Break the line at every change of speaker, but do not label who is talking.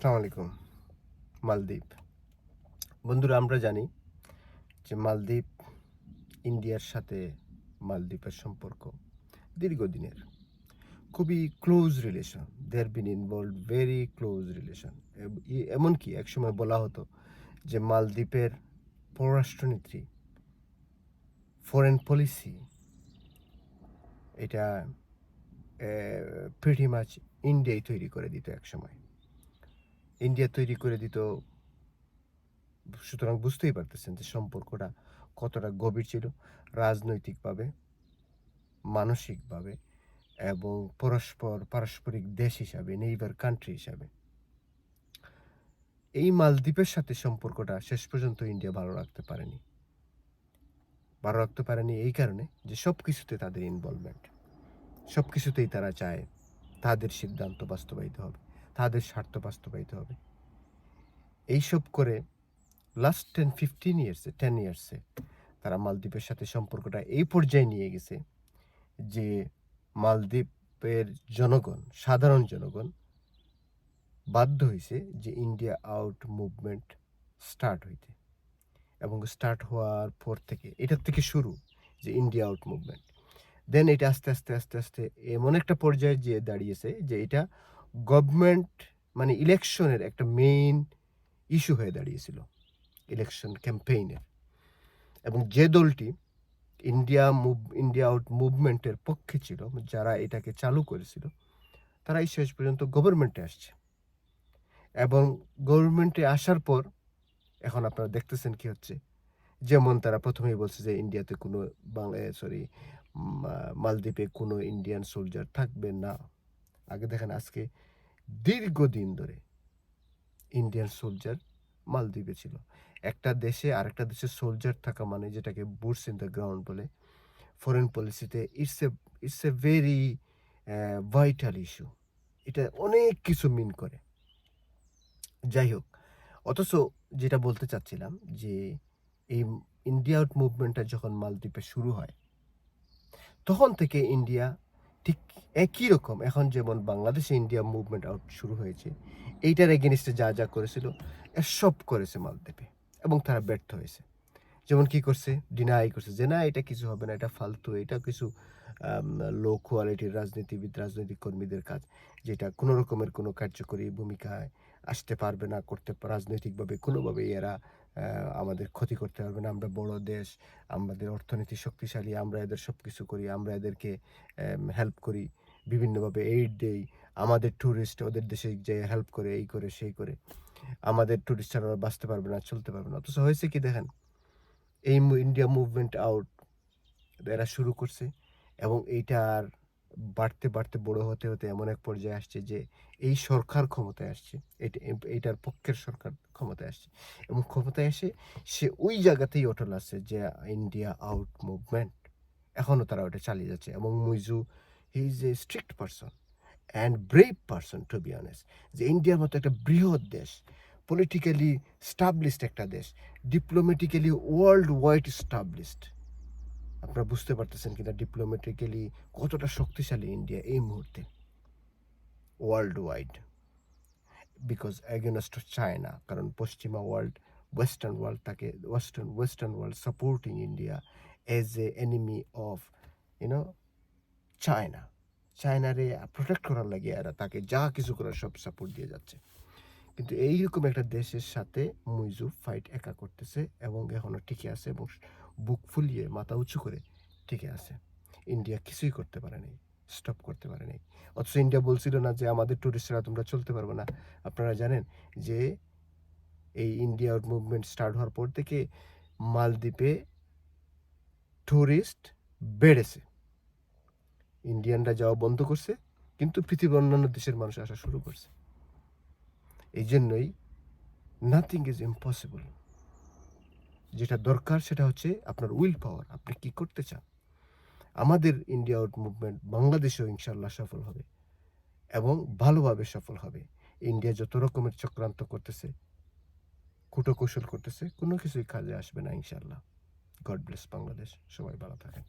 আসসালামু আলাইকুম। মালদ্বীপ। বন্ধুরা, আমরা জানি যে মালদ্বীপ, ইন্ডিয়ার সাথে মালদ্বীপের সম্পর্ক দীর্ঘদিনের। খুবই close relation. They have been involved very close relation. এমনকি একসময় বলা হতো যে মালদ্বীপের পররাষ্ট্রনীতি, ফরেন পলিসি, এটা প্রিটি মাচ ইন্ডিয়াই তৈরি করে দিত একসময়। ইন্ডিয়া তৈরি করে দিত। সুতরাং বুঝতেই পারতেছেন যে সম্পর্কটা কতটা গভীর ছিল রাজনৈতিকভাবে, মানসিকভাবে এবং পারস্পরিক দেশ হিসাবে, নেইবার কান্ট্রি হিসাবে। এই মালদ্বীপের সাথে সম্পর্কটা শেষ পর্যন্ত ইন্ডিয়া ভালো রাখতে পারেনি। ভালো রাখতে পারেনি এই কারণে যে সব কিছুতে তাদের ইনভলভমেন্ট। সব কিছুতেই তারা চায় তাদের সিদ্ধান্ত বাস্তবায়িত হবে, তাদের স্বার্থ বাস্তবায়িত হবে। এইসব করে লাস্ট 10 ইয়ার্সে তারা মালদ্বীপের সাথে সম্পর্কটা এই পর্যায়ে নিয়ে গেছে যে মালদ্বীপের জনগণ, সাধারণ জনগণ বাধ্য হইছে যে ইন্ডিয়া আউট মুভমেন্ট স্টার্ট হইতে, এবং স্টার্ট হওয়ার পর থেকে এটার থেকে শুরু যে ইন্ডিয়া আউট মুভমেন্ট। দেন এটা আস্তে, আস্তে, আস্তে, আস্তে এমন একটা পর্যায়ে যেয়ে দাঁড়িয়েছে যে এটা গভর্নমেন্ট মানে ইলেকশনের একটা মেইন ইস্যু হয়ে দাঁড়িয়েছিল, ইলেকশন ক্যাম্পেইনের। এবং যে দলটি ইন্ডিয়া আউট মুভমেন্টের পক্ষে ছিল, যারা এটাকে চালু করেছিল, তারাই শেষ পর্যন্ত গভর্নমেন্টে আসছে। এবং গভর্নমেন্টে আসার পর এখন আপনারা দেখতেছেন কি হচ্ছে। যেমন তারা প্রথমেই বলছে যে ইন্ডিয়াতে কোনো মালদ্বীপে কোনো ইন্ডিয়ান সোলজার থাকবে না। আগে দেখেন, আজকে দীর্ঘদিন ধরে ইন্ডিয়ান সোলজার মালদ্বীপে ছিল। একটা দেশে আরেকটা দেশের সোলজার থাকা মানে, যেটাকে বুটস ইন দ্য গ্রাউন্ড বলে ফরেন পলিসিতে, it's a very vital issue. এটা অনেক কিছু মিন করে। যাই হোক, অথচ যেটা বলতে চাচ্ছিলাম যে এই ইন্ডিয়া আউট মুভমেন্টটা যখন মালদ্বীপে শুরু হয়, তখন থেকে ইন্ডিয়া ঠিক একই রকম, এখন যেমন বাংলাদেশে ইন্ডিয়া মুভমেন্ট আউট শুরু হয়েছে, এইটার এগেনিস্টে যা যা করেছিল সব করেছে মালদ্বীপে, এবং তারা ব্যর্থ হয়েছে। যেমন কি করছে, ডিনাই করছে যে না, এটা কিছু হবে না, এটা ফালতু, এটা কিছু লো কোয়ালিটির রাজনৈতিক কর্মীদের কাজ, যেটা কোনো রকমের কোনো কার্যকরী ভূমিকায় আসতে পারবে না, রাজনৈতিকভাবে কোনোভাবেই এরা আমাদের ক্ষতি করতে পারবে না। আমরা বড় দেশ, আমাদের অর্থনীতি শক্তিশালী, আমরা এদের সব কিছু করি, আমরা এদেরকে হেল্প করি, বিভিন্নভাবে এইড দেই, আমাদের ট্যুরিস্ট ওদের দেশে যে হেল্প করে, এই করে সেই করে, আমাদের ট্যুরিস্টরা বাঁচতে পারবে না, চলতে পারবে না। অথচ হয়েছে কি দেখেন, এই ইন্ডিয়া মুভমেন্ট আউট এরা শুরু করছে, এবং এইটার বাড়তে বাড়তে বড় হতে হতে এমন এক পর্যায়ে আসছে যে এই সরকার ক্ষমতায় আসছে, এইটার পক্ষের সরকার ক্ষমতায় আসছে, এবং ক্ষমতায় এসে সে ওই জায়গাতেই অটল আছে যে ইন্ডিয়া আউট মুভমেন্ট এখনও তারা ওটা চালিয়ে যাচ্ছে। এবং Muizzu, he is a strict person and brave person, to be honest, যে ইন্ডিয়ার মতো একটা বৃহৎ দেশ, পলিটিক্যালি স্টাবলিশড একটা দেশ, ডিপ্লোম্যাটিক্যালি ওয়ার্ল্ড ওয়াইড স্টাবলিশড। আপনারা বুঝতে পারতেছেন কিনা ডিপ্লোম্যাটিক্যালি কতটা শক্তিশালী ইন্ডিয়া এই মুহূর্তে world wide, because against China. কারণ পশ্চিমা world, western world supporting India as a enemy of China. চায়নারে প্রোটেক্ট করার লাগে এরা তাকে যা কিছু করার সব সাপোর্ট দিয়ে যাচ্ছে। কিন্তু এইরকম একটা দেশের সাথে মুইজু ফাইট একা করতেছে, এবং এখনও টিকে আছে, এবং বুক ফুলিয়ে মাথা উঁচু করে টিকে আছে। ইন্ডিয়া কিছুই করতে পারে নাই, স্টপ করতে পারে নাই। অথচ ইন্ডিয়া বলছিল না যে আমাদের ট্যুরিস্টরা তোমরা চলতে পারবে না। আপনারা জানেন যে এই ইন্ডিয়া আউট মুভমেন্ট স্টার্ট হওয়ার পর থেকে মালদ্বীপে ট্যুরিস্ট বেড়েছে। ইন্ডিয়ানরা যাওয়া বন্ধ করছে, কিন্তু পৃথিবীর অন্যান্য দেশের মানুষ আসা শুরু করছে। এই জন্যই নাথিং ইজ ইম্পসিবল। যেটা দরকার সেটা হচ্ছে আপনার উইল পাওয়ার, আপনি কি করতে চান। আমাদের ইন্ডিয়া আউট মুভমেন্ট বাংলাদেশেও ইনশাল্লাহ সফল হবে, এবং ভালোভাবে সফল হবে। ইন্ডিয়া যত রকমের চক্রান্ত করতেছে, কূটকৌশল করতেছে, কোনো কিছুই কাজে আসবে না ইনশাল্লাহ। God bless Bangladesh. সবাই ভালো থাকেন।